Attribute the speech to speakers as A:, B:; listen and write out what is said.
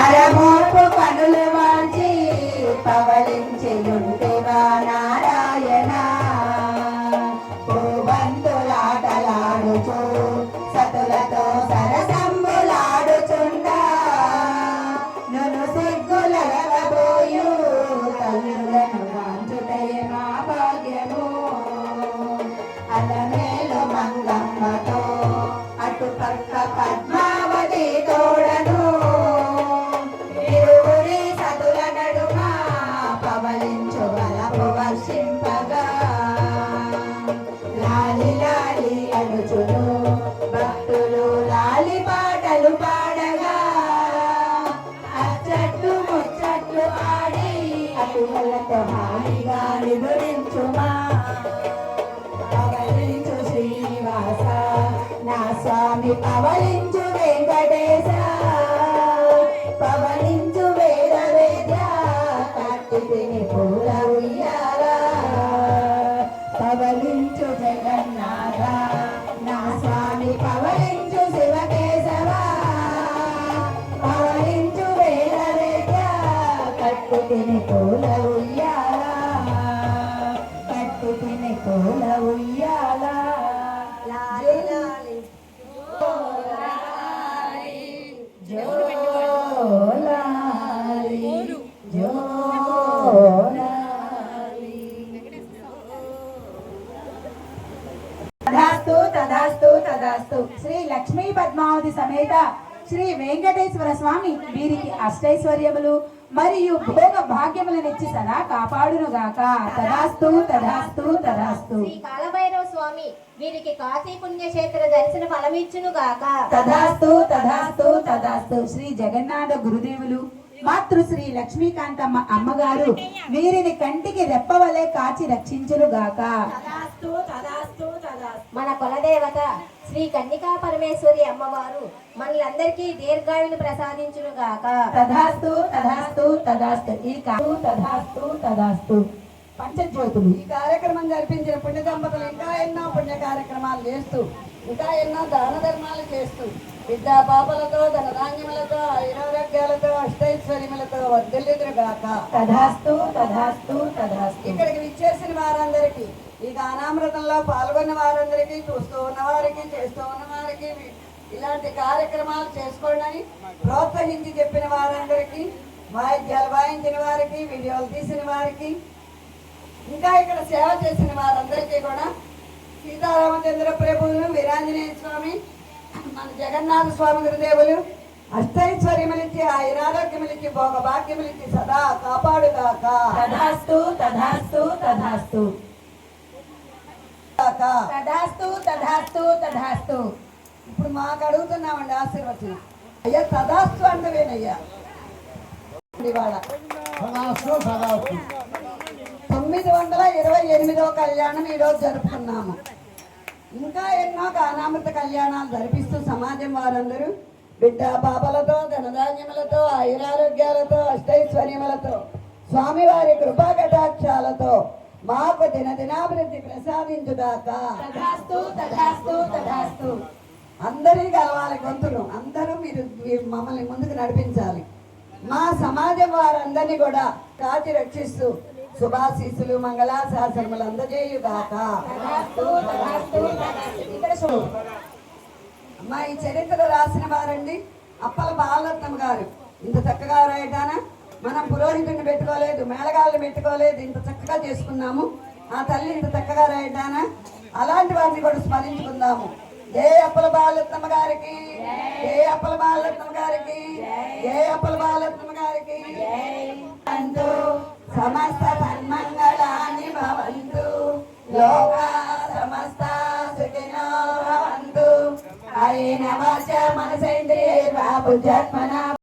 A: పరమోపు కనులు వాల్చి పవలించి ఉంటేవా నారాయణ పూవంతులాటలాడుచు సతులతో సరసంబులాడుచుండా నును సిగ్గులగబోయు తల్లులను వాంచుటయే మా భాగ్యము అలమేలు మంగమ్మతో అటుపక్క పద్మావతి తోడను ఇరువురి సతుల నడుమ పవలించు వలపు వర్షింపగా లాలి లాలి అడుచును భక్తులు లాలి పాటలు పాడగా అచ్చట్లు ముచ్చట్లు ఆడి అటులతో హాయిగా నిదురించుమా పవలించు శ్రీనివాస నా స్వామి పవలించు వెంకటేశ పవలించు వేద వేద్య కార్తికేని పూల ఉయ్యాల పవలించు జగన్నాథ నా స్వామి పవలించు శివకేశవ పవలించు వేద వేద్య కట్టుతిని పూల ఉయ్యాల కట్టుతిని పూల ఉయ్యాల లాలి లాలి జోలాలి జోలాలి తదాస్తు తదాస్తు తదాస్తు. శ్రీ లక్ష్మీ పద్మావతి సమేత శ్రీ వెంకటేశ్వర స్వామి వీరికి అష్టైశ్వర్యములు మరియు భోగ భాగ్యములనిచ్చి సదా కాపాడునుగాక. తదాస్తు తదాస్తు తదాస్తు.
B: శ్రీ కాలభైరవ స్వామి వీరికి కాశీ పుణ్యక్షేత్ర దర్శన ఫలమిచ్చును గాక.
A: తదాస్తు తదాస్తు తదాస్తు. శ్రీ జగన్నాథ గురుదేవులు మాతృశ్రీ లక్ష్మీకాంతమ్మ అమ్మగారు వీరిని కంటికి రెప్పవలే కాచి రక్షించును గాక.
B: తదాస్తు తదాస్తు తదాస్తు. మన కులదేవత శ్రీ కన్నికా పరమేశ్వరి అమ్మవారు మనలందరికీ దీర్ఘాయును ప్రసాదించును గాక.
A: తదాస్తు తదాస్తు తదాస్తు. ఈ తదాస్తు తదాస్తు. పంచజ్యోతులు
C: ఈ కార్యక్రమం జరిపించిన పుణ్య దంపతులు ఇంకా ఎన్నో పుణ్య కార్యక్రమాలు చేస్తూ ఇంకా ఎన్నో దాన ధర్మాలు చేస్తూ విద్యా పాపలతో ధనధాన్యములతో ఐరారోగ్యాలతో అష్టైశ్వర్యములతో వర్ధిల్లుదురుగాక.
A: తదాస్తు తదాస్తు తదాస్తు.
C: ఇక్కడికి విచ్చేసిన వారందరికీ ఈ దానామృతంలో పాల్గొన్న వారందరికీ చూస్తూ ఉన్న వారికి చేస్తూ ఉన్న వారికి ఇలాంటి కార్యక్రమాలు చేసుకోండి ప్రోత్సహించి చెప్పిన వారందరికీ వాయిద్యాలు వాయించిన వారికి వీడియోలు తీసిన వారికి ఇంకా ఇక్కడ సేవ చేసిన వారందరికీ కూడా సీతారామచంద్ర ప్రభువులు వీరాంజనేయ స్వామి మన జగన్నాథ స్వామి గురుదేవులు అష్టైశ్వర్యములిచ్చి ఆయురారోగ్యములిచ్చి భోగ భాగ్యములిచ్చి సదా కాపాడుగాక.
A: తదాస్తు తదాస్తు తదాస్తు.
C: తదాస్తు తదాస్తు తదాస్తు. ఇప్పుడు మాకు అడుగుతున్నామండి ఆశీర్వచనం. అయ్యా తదాస్తు అంటవేనయ్యా. ఇవాళ 928వ కళ్యాణం ఈరోజు జరుపుకున్నాము. ఇంకా ఎన్నో గానామృత కళ్యాణాలు జరిపిస్తూ సమాజం వారందరూ బిడ్డ పాపలతో ధనధాన్యములతో ఆయురారోగ్యాలతో అష్టైశ్వర్యములతో స్వామివారి కృపా కటాక్షాలతో మాకు దినదినాభివృద్ధి ప్రసాదించుగాక.
A: తదాస్తు తదాస్తు తదాస్తు.
C: అందరి కలవాలి గొంతులు అందరూ మీరు మమ్మల్ని ముందుకు నడిపించాలి. మా సమాజం వారందరినీ కూడా కాచి రక్షిస్తూ శుభాశీసులు మంగళాశాసనములు అందజేయుగాక. అమ్మా ఈ చరిత్ర రాసిన వారండి అప్పల బాలరత్నం గారు. ఇంత చక్కగా రాయటానా మనం పురోహితుడిని పెట్టుకోలేదు, మేళగాళ్ళని పెట్టుకోలేదు, ఇంత చక్కగా చేసుకున్నాము. ఆ తల్లి ఇంత చక్కగా రాయటానా అలాంటి వారిని కూడా స్మరించుకుందాము. ఏ అప్పల బాలరత్నం గారికి, ఏ అప్పల బాలరత్నం గారికి, ఏ అప్పల బాలరత్నం గారికి. సమస్త సన్మంగళాని భవంతు లోకా సమస్త సుఖినో భవంతు. అయిన వాచ మనసేంద్రియైర్వా బుద్ధ్యాత్మనా